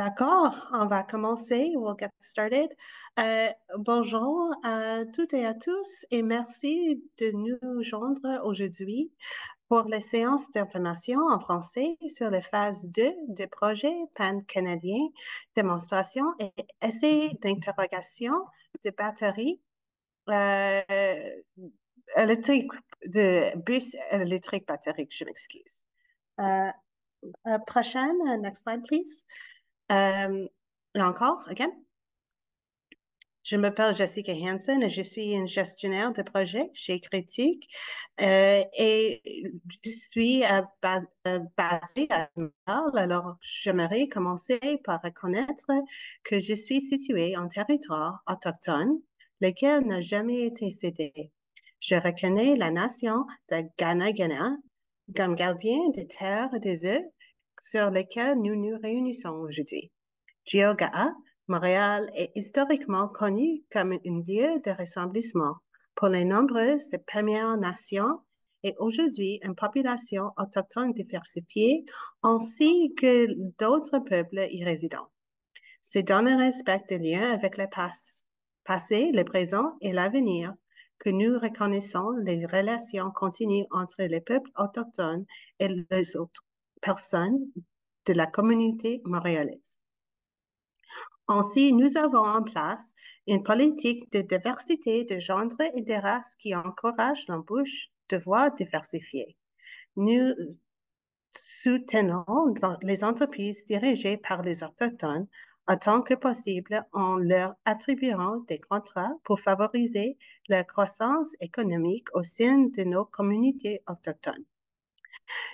D'accord, on va commencer. We'll get started. Bonjour à toutes et à tous et merci de nous joindre aujourd'hui pour les séances d'information en français sur la phase 2 du projet pan-canadien démonstration et essai d'interrogation de batteries euh, électriques, de bus électriques batteriques, je m'excuse. Euh, Prochaine, next slide, please. Et encore, again. Je m'appelle Jessica Hansen et je suis une gestionnaire de projet chez Critique et je suis basée à Montréal. Alors, j'aimerais commencer par reconnaître que je suis située en territoire autochtone, lequel n'a jamais été cédé. Je reconnais la nation de Ganagana comme gardien des terres et des eaux sur lesquelles nous nous réunissons aujourd'hui. Geauga, Montréal est historiquement connu comme un lieu de rassemblissement pour les nombreuses des Premières Nations et aujourd'hui une population autochtone diversifiée ainsi que d'autres peuples y résidents. C'est dans le respect des liens avec le passé, le présent et l'avenir que nous reconnaissons les relations continues entre les peuples autochtones et les autres personnes de la communauté montréalaise. Ainsi, nous avons en place une politique de diversité de genre et de race qui encourage l'embauche de voix diversifiées. Nous soutenons les entreprises dirigées par les Autochtones autant que possible en leur attribuant des contrats pour favoriser la croissance économique au sein de nos communautés autochtones.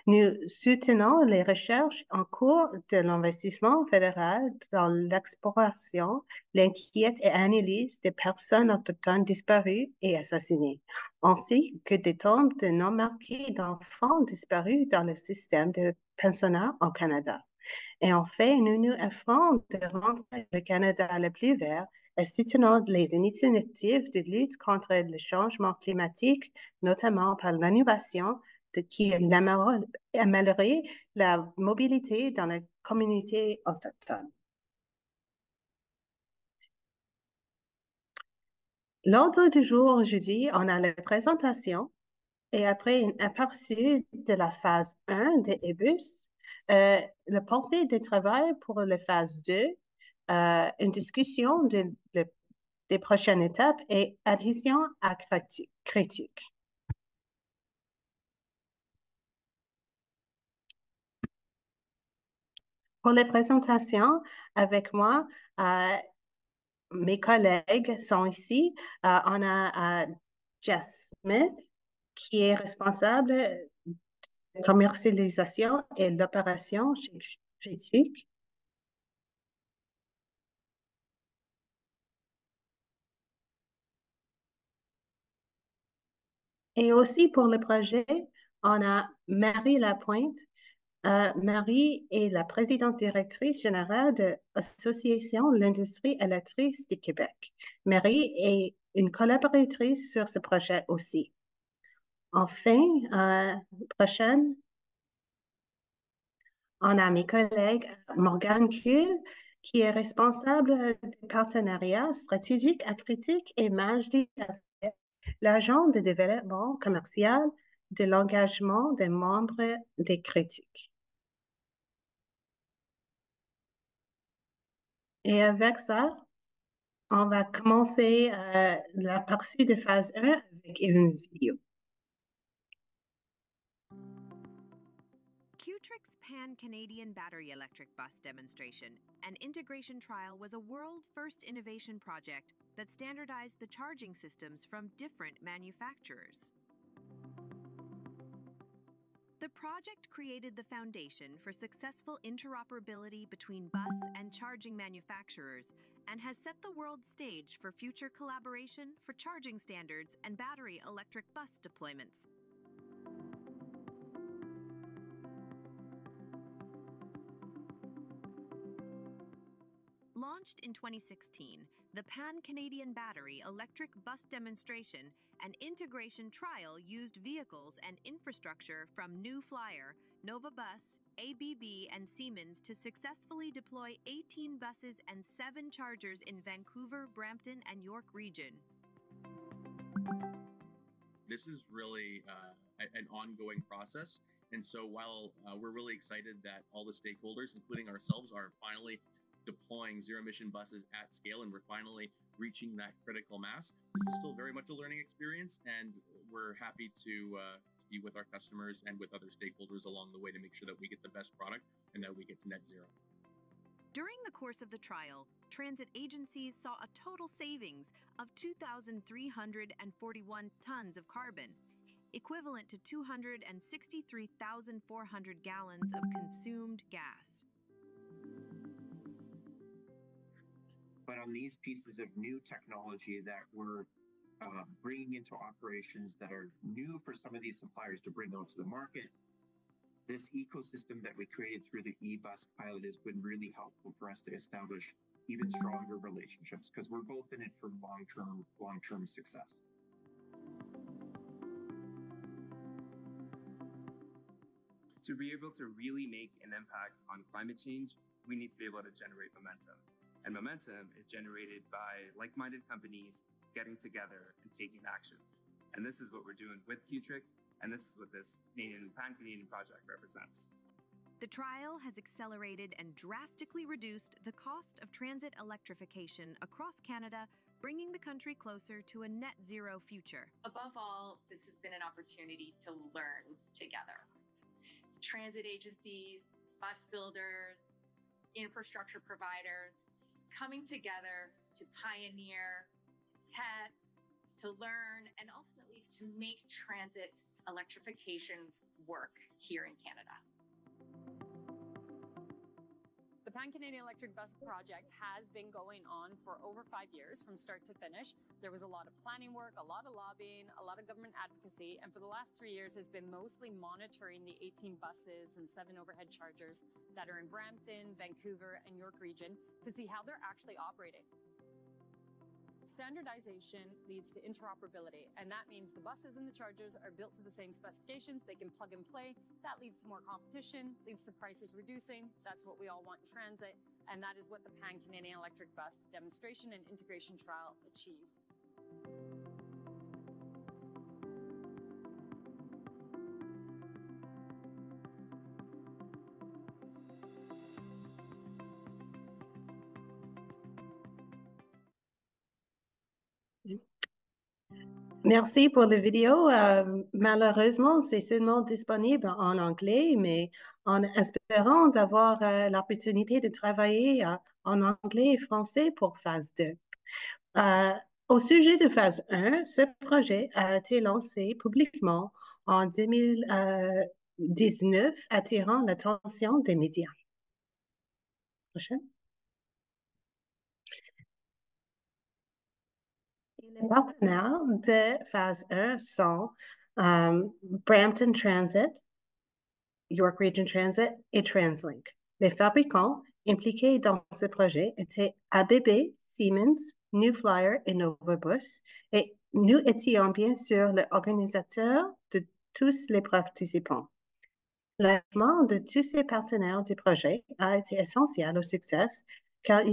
Nous soutenons les recherches en cours de l'investissement fédéral dans l'exploration, l'enquête et analyse des personnes autochtones disparues et assassinées, ainsi que des tombes de non marqués d'enfants disparus dans le système de pensionnat au Canada. Et en fait, nous nous offrons de rendre le Canada le plus vert et soutenons les initiatives de lutte contre le changement climatique, notamment par l'innovation qui améliorerait la mobilité dans la communauté autochtone. L'ordre du jour aujourd'hui, on a la présentation et après un aperçu de la phase 1 de EBUS, le portée de travail pour la phase 2, une discussion des prochaines étapes et adhésion à critique. Pour les présentations, avec moi, mes collègues sont ici. On a Jess Smith, qui est responsable de la commercialisation et l'opération chez Critique. Et aussi pour le projet, on a Marie Lapointe. Marie est la présidente directrice générale de l'Association de l'industrie électrique du Québec. Marie est une collaboratrice sur ce projet aussi. Enfin, prochaine, on a mes collègues Morgane Kuhl, qui est responsable des partenariats stratégiques à critique, et Majdi Asset, l'agent de développement commercial de l'engagement des membres des critiques. Et avec ça, on va commencer la partie de phase 1 avec une vidéo. QTRIC's Pan-Canadian Battery Electric Bus Demonstration and Integration Trial was a world-first innovation project that standardized the charging systems from different manufacturers. The project created the foundation for successful interoperability between bus and charging manufacturers and has set the world stage for future collaboration for charging standards and battery electric bus deployments. Launched in 2016, the Pan-Canadian Battery Electric Bus Demonstration and Integration Trial used vehicles and infrastructure from New Flyer, Nova Bus, ABB, and Siemens to successfully deploy 18 buses and 7 chargers in Vancouver, Brampton, and York region. This is really an ongoing process. And so while we're really excited that all the stakeholders, including ourselves, are finally deploying zero-emission buses at scale and we're finally reaching that critical mass, this is still very much a learning experience, and we're happy to be with our customers and with other stakeholders along the way to make sure that we get the best product and that we get to net zero. During the course of the trial, transit agencies saw a total savings of 2,341 tons of carbon, equivalent to 263,400 gallons of consumed gas. But on these pieces of new technology that we're bringing into operations that are new for some of these suppliers to bring out to the market, this ecosystem that we created through the eBus pilot has been really helpful for us to establish even stronger relationships, because we're both in it for long-term success. To be able to really make an impact on climate change, we need to be able to generate momentum. And momentum is generated by like-minded companies getting together and taking action. And this is what we're doing with QTRIC, and this is what this Pan-Canadian project represents. The trial has accelerated and drastically reduced the cost of transit electrification across Canada, bringing the country closer to a net zero future. Above all, this has been an opportunity to learn together. Transit agencies, bus builders, infrastructure providers, coming together to pioneer, test, to learn, and ultimately to make transit electrification work here in Canada. The Pan-Canadian Electric Bus Project has been going on for over 5 years from start to finish. There was a lot of planning work, a lot of lobbying, a lot of government advocacy, and for the last 3 years has been mostly monitoring the 18 buses and 7 overhead chargers that are in Brampton, Vancouver, and York region to see how they're actually operating. Standardization leads to interoperability, and that means the buses and the chargers are built to the same specifications. They can plug and play. That leads to more competition, leads to prices reducing. That's what we all want in transit, and that is what the Pan-Canadian Electric Bus demonstration and integration trial achieved. Merci pour la vidéo. Malheureusement, c'est seulement disponible en anglais, mais en espérant d'avoir l'opportunité de travailler en anglais et français pour phase 2. Au sujet de phase 1, ce projet a été lancé publiquement en 2019, attirant l'attention des médias. Prochaine. Les partenaires de phase 1 sont Brampton Transit, York Region Transit et TransLink. Les fabricants impliqués dans ce projet étaient ABB, Siemens, New Flyer et Novabus, et nous étions bien sûr l'organisateur de tous les participants. L'engagement de tous ces partenaires du projet a été essentiel au succès, car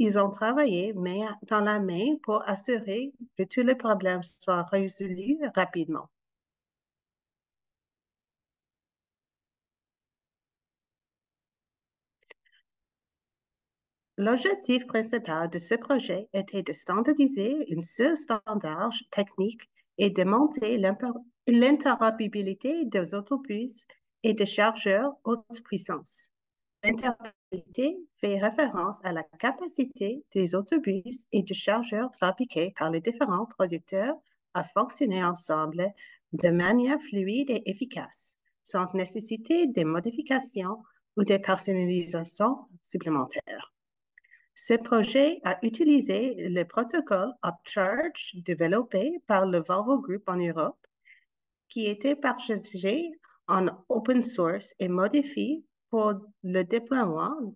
ils ont travaillé main dans la main pour assurer que tous les problèmes soient résolus rapidement. L'objectif principal de ce projet était de standardiser un seul standard technique et de monter l'interopérabilité des autobus et des chargeurs haute puissance. L'interopérabilité fait référence à la capacité des autobus et des chargeurs fabriqués par les différents producteurs à fonctionner ensemble de manière fluide et efficace, sans nécessiter de modifications ou de personnalisation supplémentaires. Ce projet a utilisé le protocole Upcharge développé par le Volvo Group en Europe, qui était partagé en open source et modifié pour le déploiement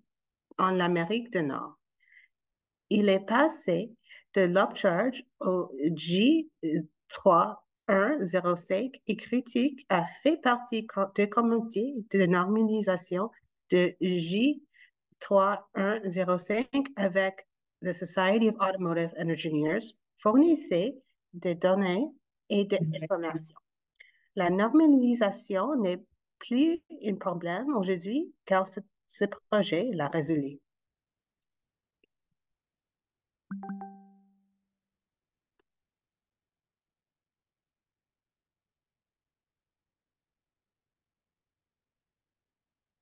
en Amérique du Nord. Il est passé de l'Upcharge au G3 3.1.05 et critique a fait partie du comité de normalisation de J3.1.05 avec the Society of Automotive Engineers fournissait des données et de l'information. La normalisation n'est plus un problème aujourd'hui car ce projet l'a résolu.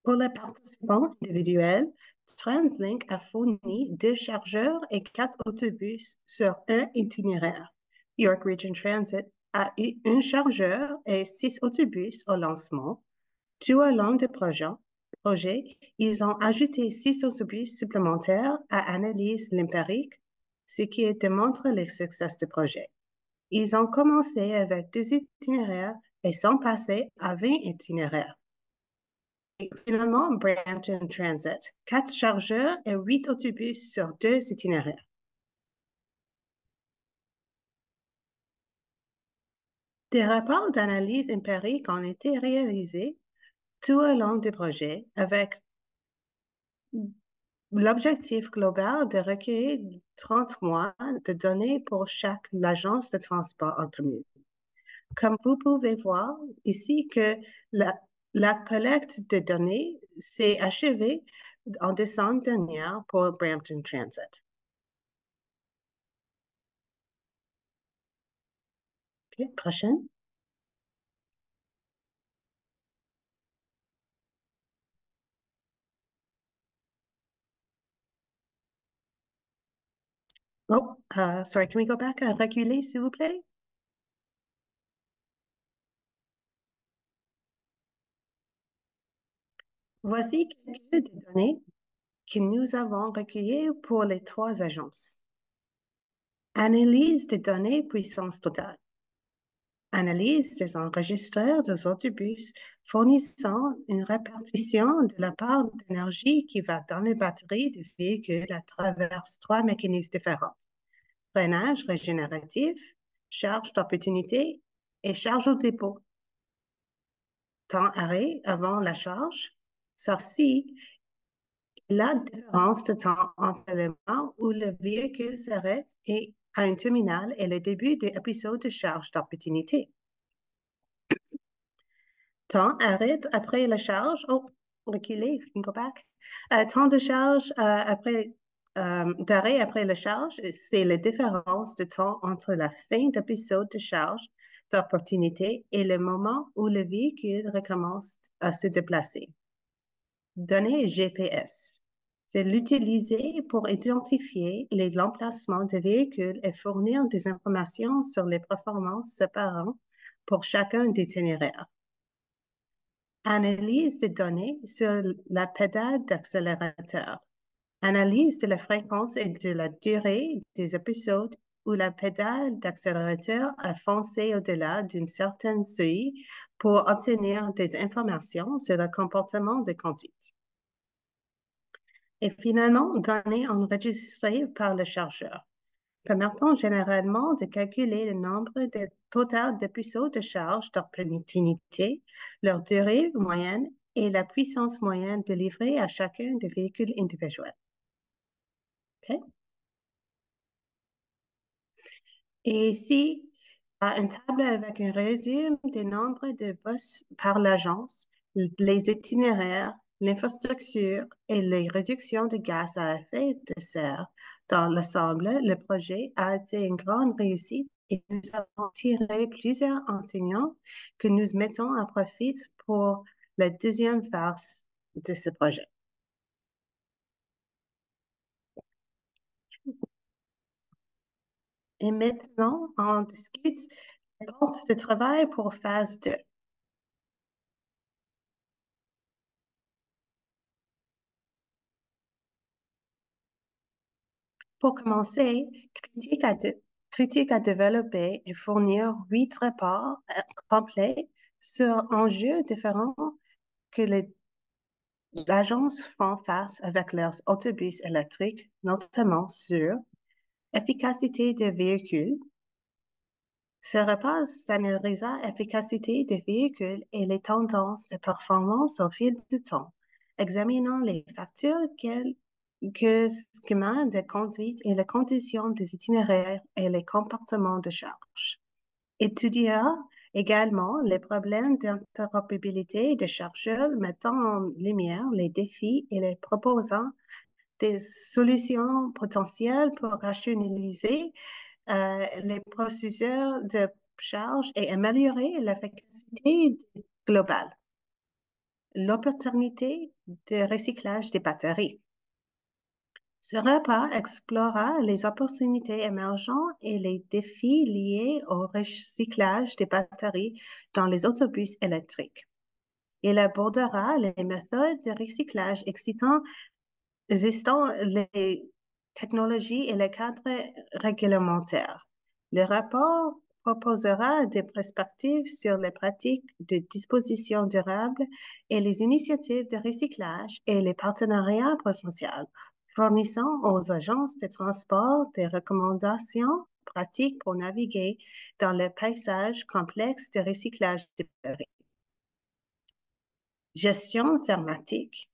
Pour les participants individuels, TransLink a fourni 2 chargeurs et 4 autobus sur un itinéraire. York Region Transit a eu un chargeur et 6 autobus au lancement. Tout au long du projet, ils ont ajouté 6 autobus supplémentaires à analyse empirique, ce qui démontre le succès du projet. Ils ont commencé avec 2 itinéraires et sont passés à 20 itinéraires. Et finalement, Brampton Transit, 4 chargeurs et 8 autobus sur 2 itinéraires. Des rapports d'analyse empirique ont été réalisés tout au long du projet avec l'objectif global de recueillir 30 mois de données pour chaque agence de transport en commun. Comme vous pouvez voir ici que la collecte de données s'est achevée en décembre dernier pour Brampton Transit. OK, prochaine. Oh, sorry, can we go back? Reculer, s'il vous plaît. Voici quelques des données que nous avons recueillies pour les 3 agences. Analyse des données puissance totale. Analyse des enregistreurs des autobus fournissant une répartition de la part d'énergie qui va dans les batteries des véhicules à travers 3 mécanismes différents. Freinage régénératif, charge d'opportunité et charge au dépôt. Temps arrêt avant la charge. Ceci est la différence de temps entre le moment où le véhicule s'arrête et à un terminal et le début de l'épisode de charge d'opportunité. Temps arrêt après la charge. Oh, reculer, you can go back. Temps de charge d'arrêt après la charge, c'est la différence de temps entre la fin d'épisode de charge d'opportunité et le moment où le véhicule recommence à se déplacer. Données GPS. C'est l'utiliser pour identifier l'emplacement des véhicules et fournir des informations sur les performances séparantes pour chacun des itinéraires. Analyse des données sur la pédale d'accélérateur. Analyse de la fréquence et de la durée des épisodes où la pédale d'accélérateur a foncé au-delà d'une certaine seuil pour obtenir des informations sur le comportement de conduite. Et finalement, données enregistrées par le chargeur, permettant généralement de calculer le nombre total d'épisodes de charge d'opportunité, leur durée moyenne et la puissance moyenne délivrée à chacun des véhicules individuels. Okay? Et ici, une table avec un résumé des nombres de bus par l'agence, les itinéraires, l'infrastructure et les réductions de gaz à effet de serre. Dans l'ensemble, le projet a été une grande réussite et nous avons tiré plusieurs enseignants que nous mettons à profit pour la deuxième phase de ce projet. Et maintenant, on discute de travail pour phase 2. Pour commencer, Critique a développé et fournir 8 rapports complets sur enjeux différents que l'agence font face avec leurs autobus électriques, notamment sur efficacité des véhicules, Ce rapport s'analysa l'efficacité des véhicules et les tendances de performance au fil du temps, examinant les facteurs que schémas de conduite et les conditions des itinéraires et les comportements de charge. Étudiera également les problèmes d'interopérabilité des chargeurs, mettant en lumière les défis et les proposant des solutions potentielles pour rationaliser les procédures de charge et améliorer l'efficacité globale. L'opportunité de recyclage des batteries. Ce rapport explora les opportunités émergentes et les défis liés au recyclage des batteries dans les autobus électriques. Il abordera les méthodes de recyclage existant, les technologies et les cadres réglementaires. Le rapport proposera des perspectives sur les pratiques de disposition durable et les initiatives de recyclage et les partenariats potentiels, fournissant aux agences de transport des recommandations pratiques pour naviguer dans le paysage complexe de recyclage de batteries. Gestion thermatique.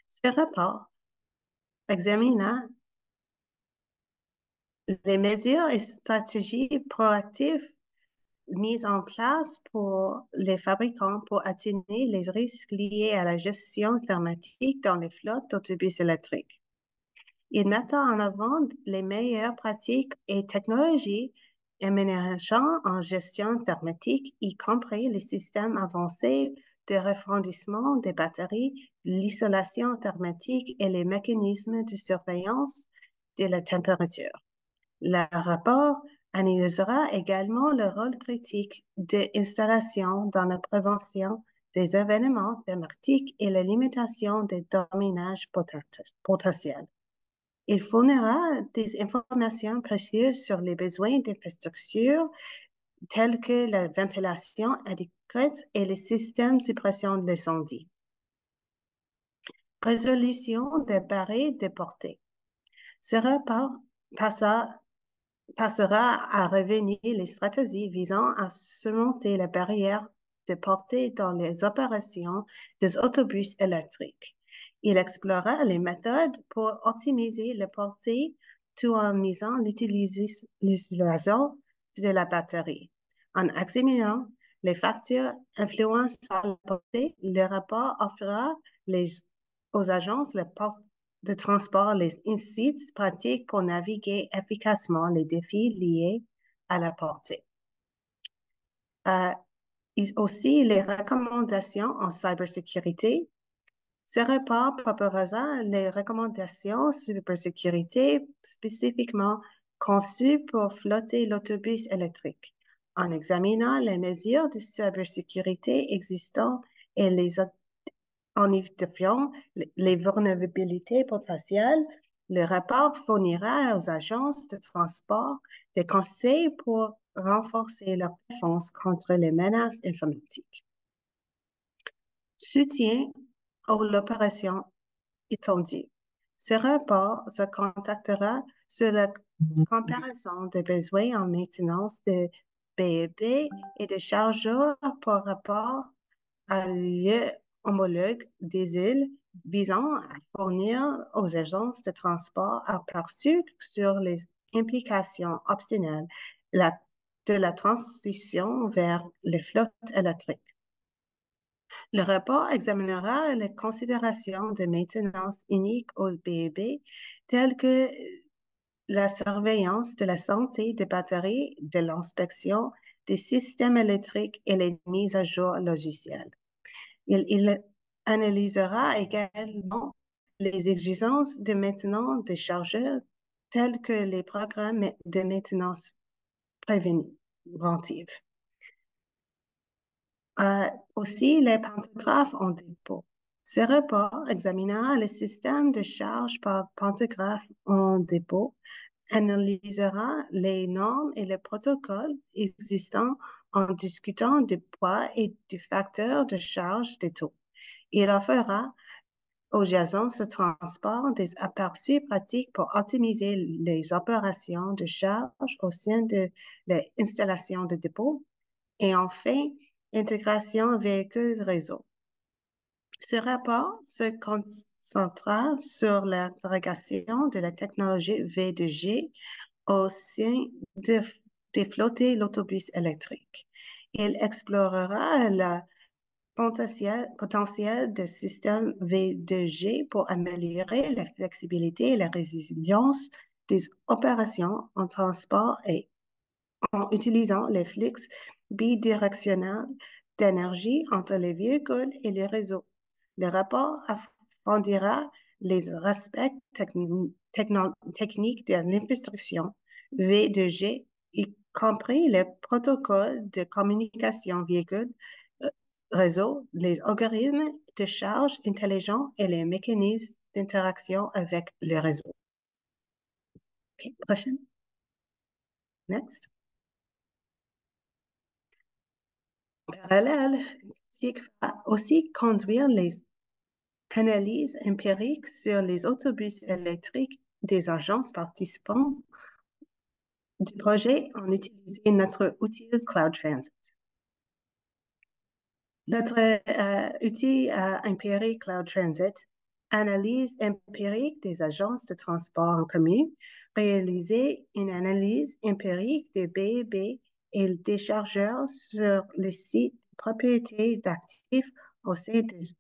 Ce rapport examina les mesures et stratégies proactives mises en place pour les fabricants pour atténuer les risques liés à la gestion thermatique dans les flottes d'autobus électriques. Il met en avant les meilleures pratiques et technologies émergentes en gestion thermatique, y compris les systèmes avancés de refroidissement des batteries, l'isolation thermatique et les mécanismes de surveillance de la température. Le rapport analysera également le rôle critique de l'installation dans la prévention des événements thermatiques et la limitation des dommages potentiels. Il fournira des informations précieuses sur les besoins d'infrastructures tels que la ventilation adéquate et les systèmes de suppression de l'incendie. Résolution des barrières déportées. Ce rapport passera à revenir les stratégies visant à surmonter les barrières de portée dans les opérations des autobus électriques. Il explora les méthodes pour optimiser la portée tout en misant l'utilisation de la batterie. En examinant les facteurs influençant la portée, le rapport offrira aux agences de transport les insights pratiques pour naviguer efficacement les défis liés à la portée. Aussi, les recommandations en cybersécurité. Ce rapport proposera les recommandations cybersécurité spécifiquement conçues pour flotter l'autobus électrique, en examinant les mesures de cybersécurité existantes et en identifiant les vulnérabilités potentielles. Le rapport fournira aux agences de transport des conseils pour renforcer leur défense contre les menaces informatiques. Soutien à l'opération étendue. Ce rapport se contactera sur la comparaison des besoins en maintenance de BEB et de chargeurs par rapport à lieu homologue des îles visant à fournir aux agences de transport aperçus sur les implications optionnelles de la transition vers les flottes électriques. Le rapport examinera les considérations de maintenance unique au BEB, telles que la surveillance de la santé des batteries, de l'inspection des systèmes électriques et les mises à jour logicielles. Il analysera également les exigences de maintenance des chargeurs, tels que les programmes de maintenance préventive. Aussi, les pantographes en dépôt. Ce rapport examinera le système de charge par pantographe en dépôt, analysera les normes et les protocoles existants en discutant du poids et du facteur de charge des taux. Il offrira aux agences de transport des aperçus pratiques pour optimiser les opérations de charge au sein de l'installation de dépôt. Et enfin, intégration véhicule-réseau. Ce rapport se concentra sur l'interrogation de la technologie V2G au sein des flottées l'autobus électrique. Il explorera le potentiel de système V2G pour améliorer la flexibilité et la résilience des opérations en transport et en utilisant les flux bidirectionnels d'énergie entre les véhicules et les réseaux. Le rapport approfondira les aspects techniques de l'instruction V2G, y compris les protocoles de communication véhicule, réseau, les algorithmes de charge intelligents et les mécanismes d'interaction avec le réseau. OK, prochaine. Next. En parallèle, SIG va aussi conduire les analyses empiriques sur les autobus électriques des agences participantes du projet en utilisant notre outil Cloud Transit. Notre outil empirique Cloud Transit, analyse empirique des agences de transport en commun, réaliser une analyse empirique des BEB et des chargeurs sur le site de propriété d'actifs au sein des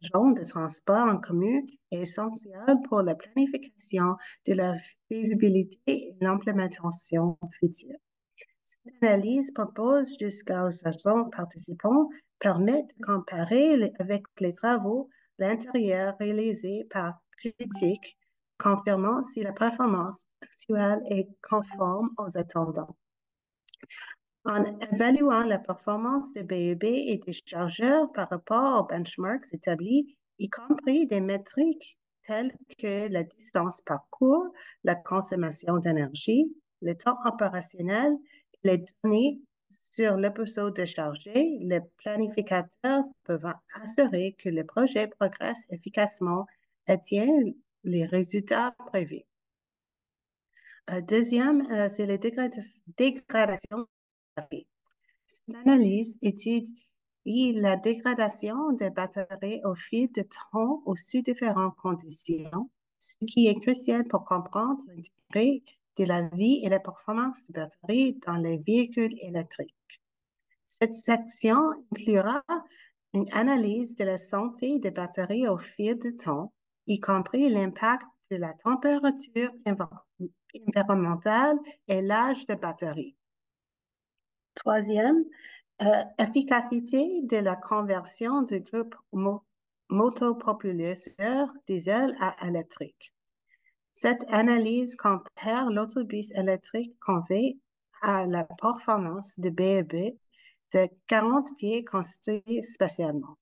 agences de transport en commun est essentiel pour la planification de la faisabilité et l'implémentation future. Cette analyse propose jusqu'aux agents participants permet de comparer avec les travaux l'intérieur réalisé par critique, confirmant si la performance actuelle est conforme aux attendants. En évaluant la performance des BEB et des chargeurs par rapport aux benchmarks établis, y compris des métriques telles que la distance parcours, la consommation d'énergie, le temps opérationnel, les données sur l'épisode de charger, les planificateurs peuvent assurer que le projet progresse efficacement et atteint les résultats prévus. Deuxième, c'est la dégradation. Cette analyse étudie la dégradation des batteries au fil du temps sous différentes conditions, ce qui est crucial pour comprendre l'intérêt de la vie et la performance des batteries dans les véhicules électriques. Cette section inclura une analyse de la santé des batteries au fil du temps, y compris l'impact de la température environnementale et l'âge de batterie. Troisième, efficacité de la conversion du groupe motopropulseur diesel à électrique. Cette analyse compare l'autobus électrique convié à la performance de BEB de 40 pieds construits spécialement.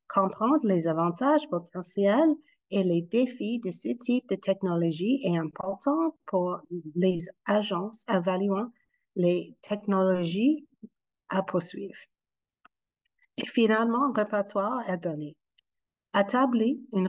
Comprendre les avantages potentiels et les défis de ce type de technologie est important pour les agences évaluant les technologies à poursuivre. Et finalement, répertoire est donné. Établir un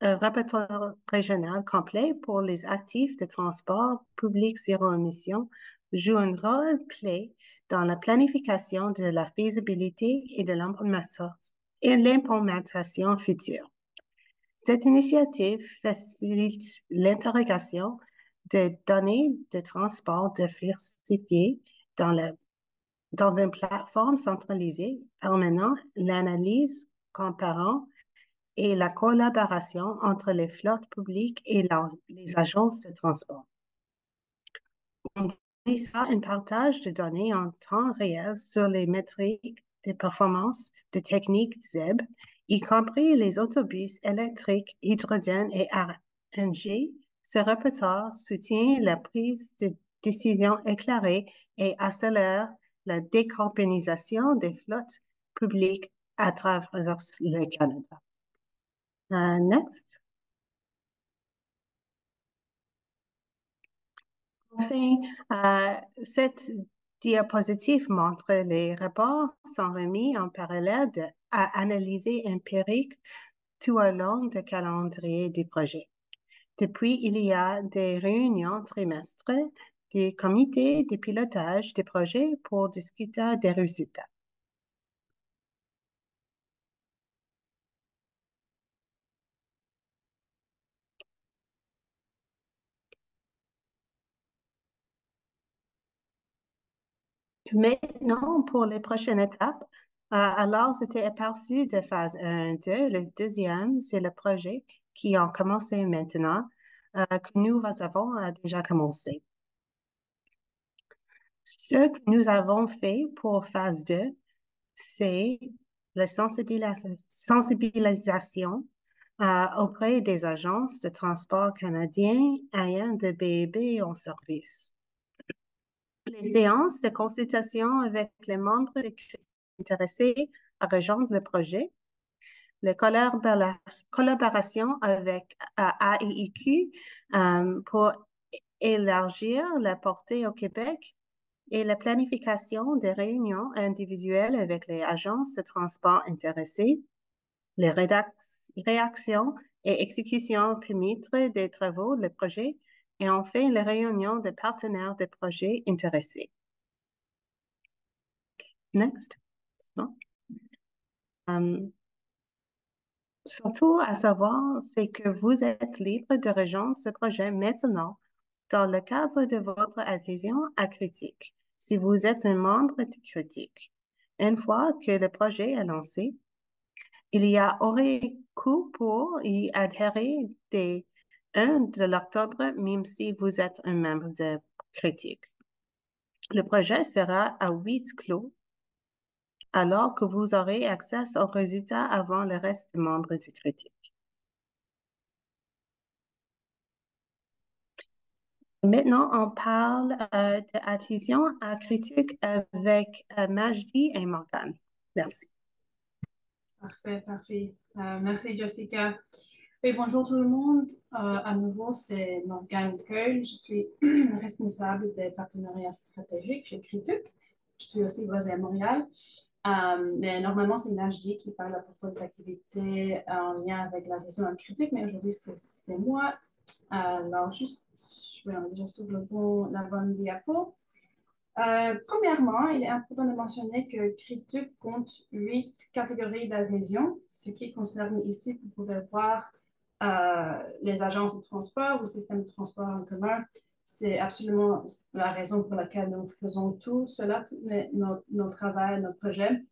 répertoire régional complet pour les actifs de transport public zéro émission joue un rôle clé dans la planification de la faisabilité et de l'implémentation future. Cette initiative facilite l'interrogation de données de transport diversifiées dans une plateforme centralisée permettant l'analyse, comparant et la collaboration entre les flottes publiques et les agences de transport. On fournit un partage de données en temps réel sur les métriques de performance de techniques ZEB, y compris les autobus électriques, hydrogène et RNG. Ce répertoire soutient la prise de décision éclairée et accélère la décarbonisation des flottes publiques à travers le Canada. Next. Enfin, cette diapositive montre les rapports sont remis en parallèle à analyser empirique tout au long du calendrier du projet. Depuis, il y a des réunions trimestrielles du comité de pilotage des projets pour discuter des résultats. Maintenant, pour les prochaines étapes, alors c'était aperçu de phase 1 et 2. Le deuxième, c'est le projet qui a commencé maintenant, que nous avons déjà commencé. Ce que nous avons fait pour phase 2, c'est la sensibilisation auprès des agences de transport canadiens ayant de BEB en service. Les séances de consultation avec les membres intéressés à rejoindre le projet, la collaboration avec AEIQ pour élargir la portée au Québec et la planification des réunions individuelles avec les agences de transport intéressées, les réactions et exécutions périmètres des travaux du projet, et enfin les réunions de partenaires de projets intéressés. Next. Bon. Surtout à savoir, c'est que vous êtes libre de rejoindre ce projet maintenant dans le cadre de votre adhésion à Critique, si vous êtes un membre de Critique. Une fois que le projet est lancé, il y aurait coût pour y adhérer dès 1 de l'octobre, même si vous êtes un membre de Critique. Le projet sera à 8 clos, alors que vous aurez accès aux résultats avant le reste des membres de Critique. Maintenant, on parle d'adhésion à Critique avec Majdi et Morgane. Merci. Parfait, parfait. Merci, Jessica. Et bonjour tout le monde. À nouveau, c'est Morgane Keul. Je suis responsable des partenariats stratégiques chez Critique. Je suis aussi basée à Montréal. Mais normalement, c'est Najdi qui parle à propos des activités en lien avec l'adhésion à Critique. Mais aujourd'hui, c'est moi. Alors, je vais déjà sur la bonne diapo. Premièrement, il est important de mentionner que Critique compte 8 catégories d'adhésion, ce qui concerne ici, vous pouvez voir les agences de transport ou systèmes de transport en commun. C'est absolument la raison pour laquelle nous faisons tout cela, tout nos travaux, nos projets.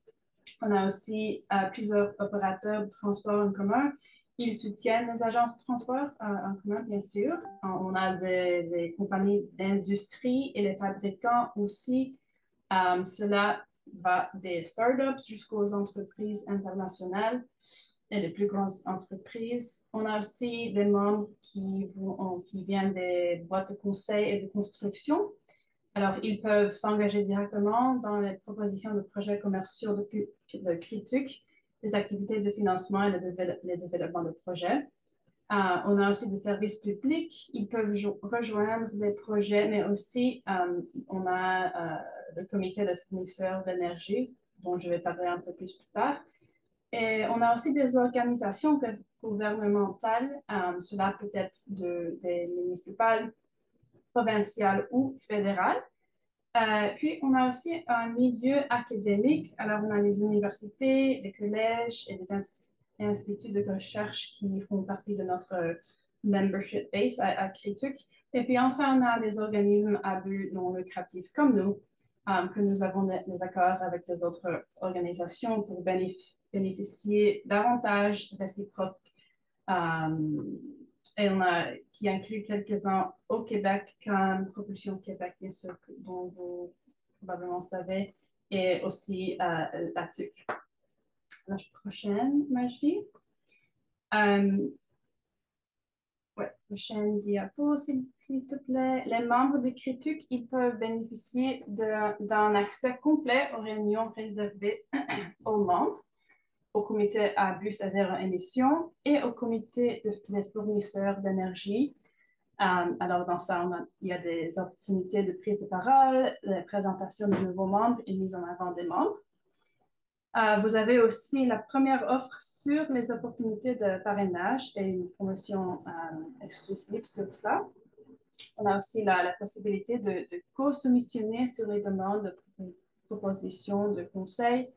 On a aussi plusieurs opérateurs de transport en commun. Ils soutiennent les agences de transport en commun, bien sûr. On a des compagnies d'industrie et les fabricants aussi. Cela va des startups jusqu'aux entreprises internationales et les plus grandes entreprises. On a aussi des membres qui viennent des boîtes de conseil et de construction. Alors, ils peuvent s'engager directement dans les propositions de projets commerciaux de Critique, les activités de financement et le développement de projets. On a aussi des services publics. Ils peuvent rejoindre des projets, mais aussi on a le comité de fournisseurs d'énergie, dont je vais parler un peu plus tard. Et on a aussi des organisations gouvernementales, cela peut être des municipales, provinciales ou fédérales. Puis, on a aussi un milieu académique. Alors, on a les universités, les collèges et les instituts de recherche qui font partie de notre membership base à Critique. Et puis, enfin, on a des organismes à but non lucratif comme nous, que nous avons des accords avec des autres organisations pour bénéficier davantage réciproques. Et on a qui inclut quelques-uns au Québec, comme Propulsion Québec, bien sûr, dont vous probablement savez, et aussi la TUC. La prochaine, Majdi. Ouais, prochaine diapo, s'il te plaît. Les membres de Critique, ils peuvent bénéficier d'un accès complet aux réunions réservées aux membres, au comité à bus à zéro émission et au comité des fournisseurs d'énergie. Alors, dans ça, il y a des opportunités de prise de parole, de présentation de nouveaux membres et mise en avant des membres. Vous avez aussi la première offre sur les opportunités de parrainage et une promotion exclusive sur ça. On a aussi la possibilité de co-soumissionner sur les demandes de propositions de conseils.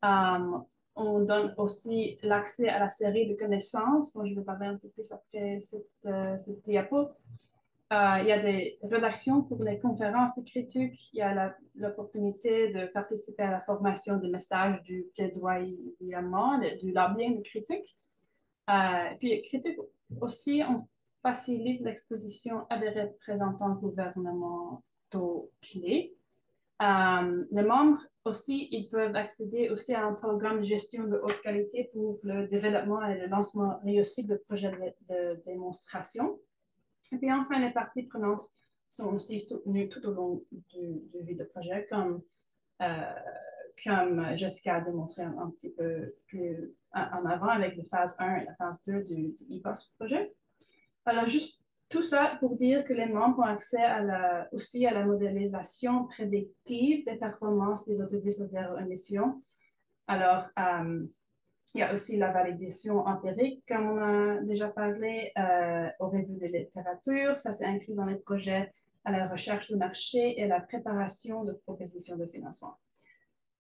On donne aussi l'accès à la série de connaissances, dont je vais parler un peu plus après cette diapo. Il y a des rédactions pour les conférences de Critique. Il y a l'opportunité de participer à la formation des messages du plaidoiement, du lobbying de Critique. Puis Critique aussi, on facilite l'exposition à des représentants gouvernementaux clés. Les membres aussi, ils peuvent accéder aussi à un programme de gestion de haute qualité pour le développement et le lancement réussi de projets de démonstration. Et puis enfin, les parties prenantes sont aussi soutenues tout au long du vie de projet, comme Jessica a démontré un petit peu plus en avant avec la phase 1 et la phase 2 du e-boss projet. Alors, juste tout ça pour dire que les membres ont accès aussi à la modélisation prédictive des performances des autobus à zéro émission. Alors, il y a aussi la validation empirique, comme on a déjà parlé, au revue de littérature. Ça, c'est inclus dans les projets à la recherche de marché et la préparation de propositions de financement.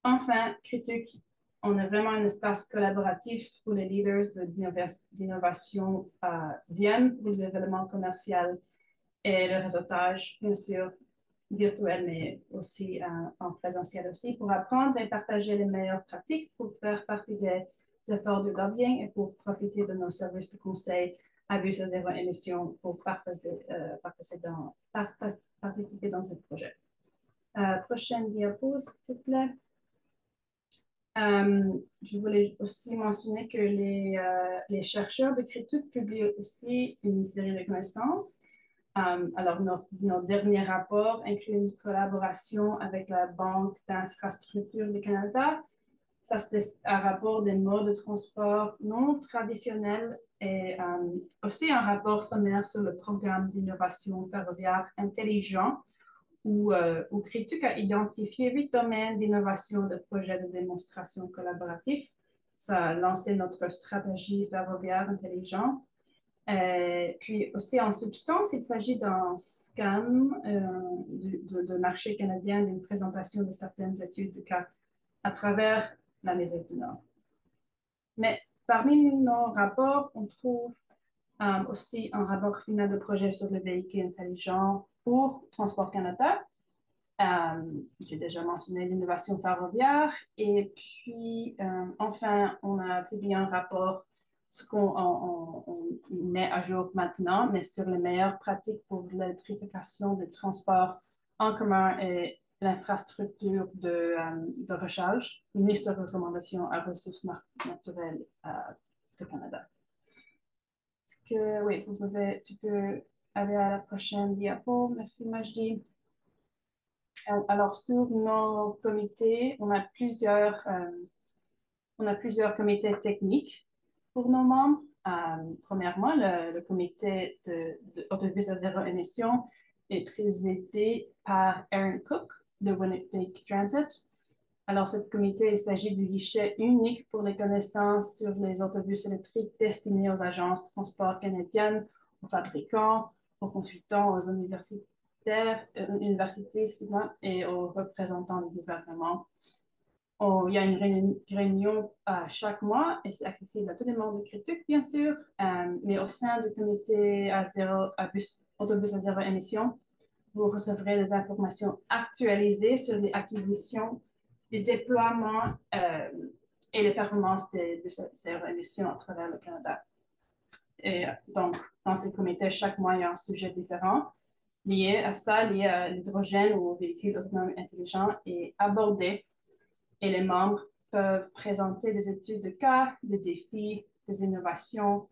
Enfin, Critique, on a vraiment un espace collaboratif où les leaders d'innovation viennent pour le développement commercial et le réseautage, bien sûr, virtuel, mais aussi en présentiel aussi, pour apprendre et partager les meilleures pratiques pour faire partie des efforts de lobbying et pour profiter de nos services de conseil à bus à zéro émission pour participer dans ce projet. Prochaine diapo, s'il te plaît. Je voulais aussi mentionner que les chercheurs de Critique publient aussi une série de connaissances. Alors, notre dernier rapport inclut une collaboration avec la Banque d'infrastructure du Canada. Ça, c'était un rapport des modes de transport non traditionnels et aussi un rapport sommaire sur le programme d'innovation ferroviaire intelligent où Critique a identifié 8 domaines d'innovation de projets de démonstration collaboratif. Ça a lancé notre stratégie ferroviaire intelligent. Puis aussi en substance, il s'agit d'un scan de marché canadien, d'une présentation de certaines études de cas à travers l'Amérique du Nord. Mais parmi nos rapports, on trouve aussi un rapport final de projet sur les véhicules intelligents pour Transport Canada. J'ai déjà mentionné l'innovation ferroviaire. Et puis, enfin, on a publié un rapport, ce qu'on met à jour maintenant, mais sur les meilleures pratiques pour l'électrification des transports en commun et l'infrastructure de recharge, une liste de recommandations à ressources naturelles du Canada. Oui, tu peux aller à la prochaine diapo. Merci, Majdi. Alors, sur nos comités, on a plusieurs comités techniques pour nos membres. Premièrement, le comité d'autobus à zéro émission est présidé par Aaron Cook de Winnipeg Transit. Alors, ce comité, il s'agit du guichet unique pour les connaissances sur les autobus électriques destinés aux agences de transport canadiennes, aux fabricants, aux consultants, aux universités, et aux représentants du gouvernement. Il y a une réunion chaque mois et c'est accessible à tous les membres de Critique, bien sûr, mais au sein du comité autobus à zéro émission, vous recevrez des informations actualisées sur les acquisitions, les déploiements et les performances de zéro émission à travers le Canada. Et donc, dans ces comités, chaque mois, il y a un sujet différent lié à ça, lié à l'hydrogène ou aux véhicules autonomes intelligents et abordé. Et les membres peuvent présenter des études de cas, des défis, des innovations,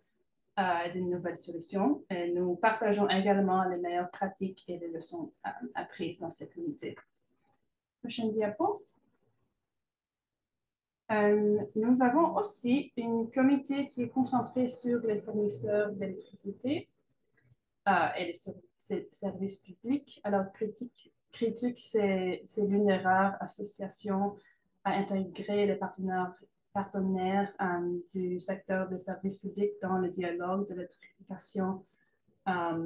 des nouvelles solutions. Et nous partageons également les meilleures pratiques et les leçons apprises dans ces comités. Prochaine diapo. Nous avons aussi un comité qui est concentré sur les fournisseurs d'électricité et les services publics. Alors, Critique, c'est l'une des rares associations à intégrer les partenaires du secteur des services publics dans le dialogue de l'électrification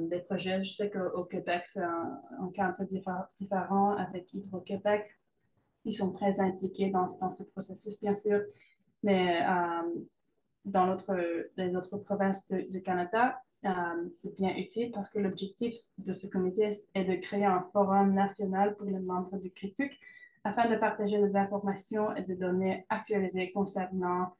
des projets. Je sais qu'au Québec, c'est un cas un peu différent avec Hydro-Québec. Ils sont très impliqués dans ce processus, bien sûr, mais dans les autres provinces du Canada, c'est bien utile parce que l'objectif de ce comité est de créer un forum national pour les membres du CRITUC afin de partager des informations et des données actualisées concernant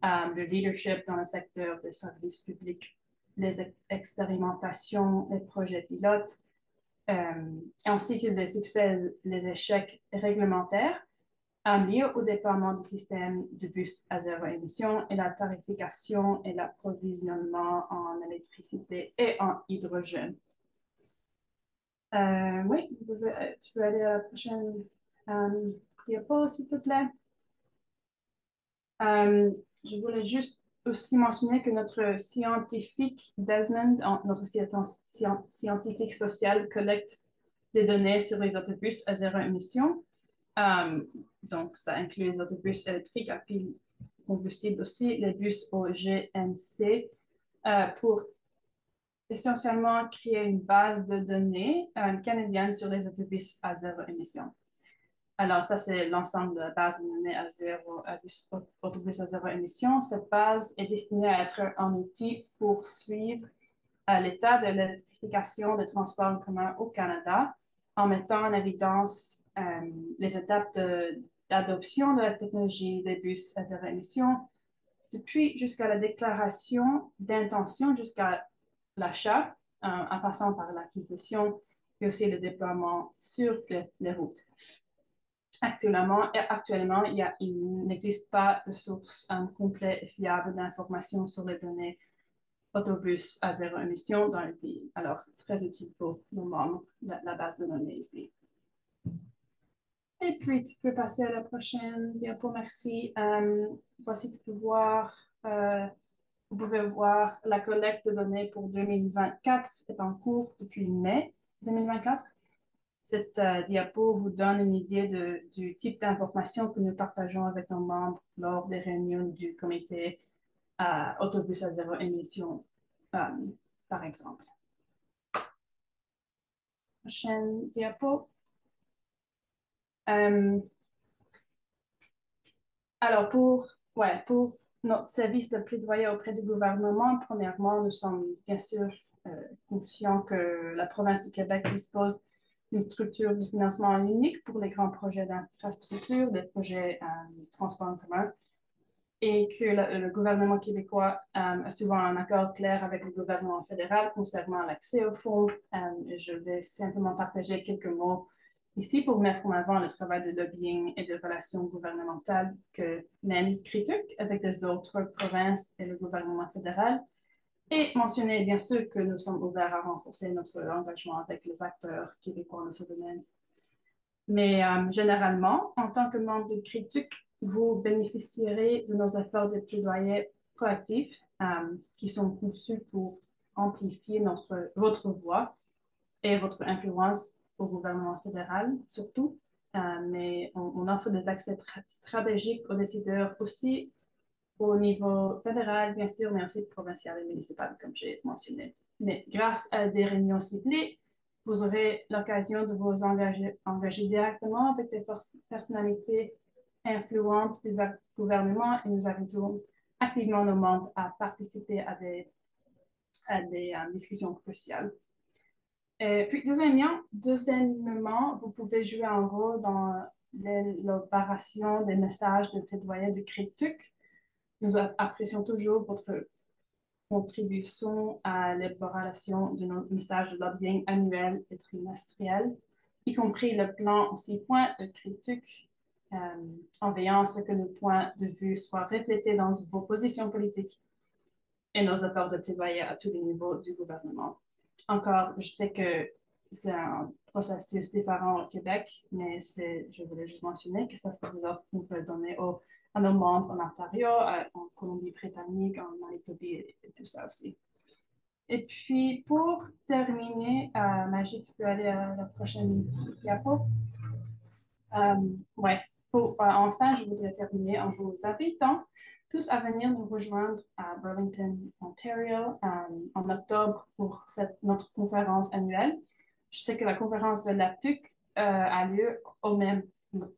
le leadership dans le secteur des services publics, les expérimentations, les projets pilotes, ainsi que les succès, les échecs réglementaires liés au déploiement du système de bus à zéro émission et la tarification et l'approvisionnement en électricité et en hydrogène. Oui, tu peux aller à la prochaine diapo, s'il te plaît. Je voulais juste aussi mentionner que notre scientifique Desmond, notre scientifique social, collecte des données sur les autobus à zéro émission. Donc, ça inclut les autobus électriques à pile combustible aussi, les bus au GNC, pour essentiellement créer une base de données canadienne sur les autobus à zéro émission. Alors, ça, c'est l'ensemble de la base de données autobus à zéro émission. Cette base est destinée à être un outil pour suivre l'état de l'électrification des transports en commun au Canada en mettant en évidence les étapes d'adoption de la technologie des bus à zéro émission, depuis jusqu'à la déclaration d'intention jusqu'à l'achat, en passant par l'acquisition et aussi le déploiement sur les routes. Actuellement, il n'existe pas de source complète et fiable d'informations sur les données autobus à zéro émission dans le pays. Alors, c'est très utile pour nos membres, la base de données ici. Et puis, tu peux passer à la prochaine diapo, merci. Voici, vous pouvez voir la collecte de données pour 2024 est en cours depuis mai 2024. Cette diapo vous donne une idée du type d'informations que nous partageons avec nos membres lors des réunions du comité autobus à zéro émission, par exemple. Prochaine diapo. Alors, pour notre service de plaidoyer auprès du gouvernement, premièrement, nous sommes bien sûr conscients que la province du Québec dispose d'une structure de financement unique pour les grands projets d'infrastructure, des projets de transport en commun, et que le gouvernement québécois a souvent un accord clair avec le gouvernement fédéral concernant l'accès aux fonds. Je vais simplement partager quelques mots ici pour mettre en avant le travail de lobbying et de relations gouvernementales que mène CRITUC avec les autres provinces et le gouvernement fédéral, et mentionner bien sûr que nous sommes ouverts à renforcer notre engagement avec les acteurs québécois dans ce domaine. Mais généralement, en tant que membre de CRITUC, vous bénéficierez de nos efforts de plaidoyer proactifs qui sont conçus pour amplifier votre voix et votre influence au gouvernement fédéral, surtout. Mais on offre des accès stratégiques aux décideurs aussi au niveau fédéral, bien sûr, mais aussi provincial et municipal, comme j'ai mentionné. Mais grâce à des réunions ciblées, vous aurez l'occasion de vous engager directement avec des personnalités influentes du gouvernement, et nous invitons activement nos membres à participer à des discussions cruciales. Puis, deuxièmement, vous pouvez jouer un rôle dans l'élaboration des messages de plaidoyer de CRITUC. Nous apprécions toujours votre contribution à l'élaboration de nos messages de lobbying annuels et trimestriels, y compris le plan 6 points de CRITUC, en veillant à ce que nos points de vue soient reflétés dans vos positions politiques et nos efforts de plaidoyer à tous les niveaux du gouvernement. Encore, je sais que c'est un processus différent au Québec, mais je voulais juste mentionner que ça, c'est des offres qu'on peut donner à nos membres en Ontario, en Colombie-Britannique, en Manitoba et tout ça aussi. Et puis, pour terminer, Magie, tu peux aller à la prochaine diapo. Ouais, Enfin, je voudrais terminer en vous invitant tous à venir nous rejoindre à Burlington, Ontario, en octobre pour notre conférence annuelle. Je sais que la conférence de l'APTUC a lieu au même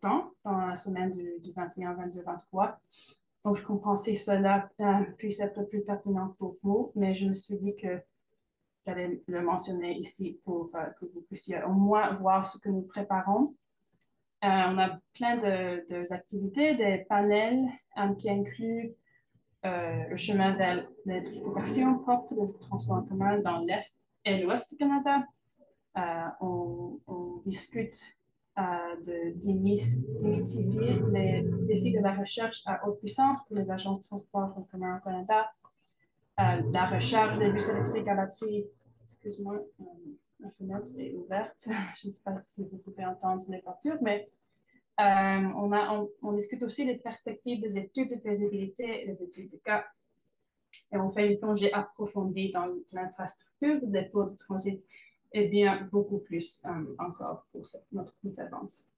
temps, dans la semaine du 21, 22, 23. Donc, je comprends si cela puisse être plus pertinent pour vous, mais je me suis dit que j'allais le mentionner ici pour que vous puissiez au moins voir ce que nous préparons. On a plein d'activités, des panels qui incluent le chemin vers l'électrification propre des transports en commun dans l'Est et l'Ouest du Canada. On discute de démystifier les défis de la recherche à haute puissance pour les agences de transport en commun au Canada. La recharge des bus électriques à batterie. Excuse-moi, la fenêtre est ouverte. Je ne sais pas si vous pouvez entendre les voitures, mais on discute aussi des perspectives des études de faisabilité et des études de cas. Et on fait une plongée approfondie dans l'infrastructure, des dépôts de transit et bien beaucoup plus encore pour notre conférence.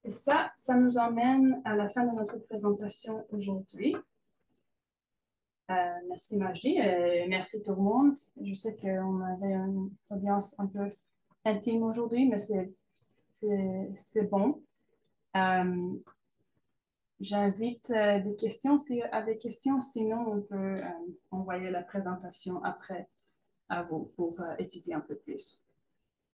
Et ça nous emmène à la fin de notre présentation aujourd'hui. Merci Majdi et merci tout le monde. Je sais qu'on avait une audience un peu intime aujourd'hui, mais c'est bon. J'invite des questions s'il y a des questions, sinon on peut envoyer la présentation après à vous pour étudier un peu plus.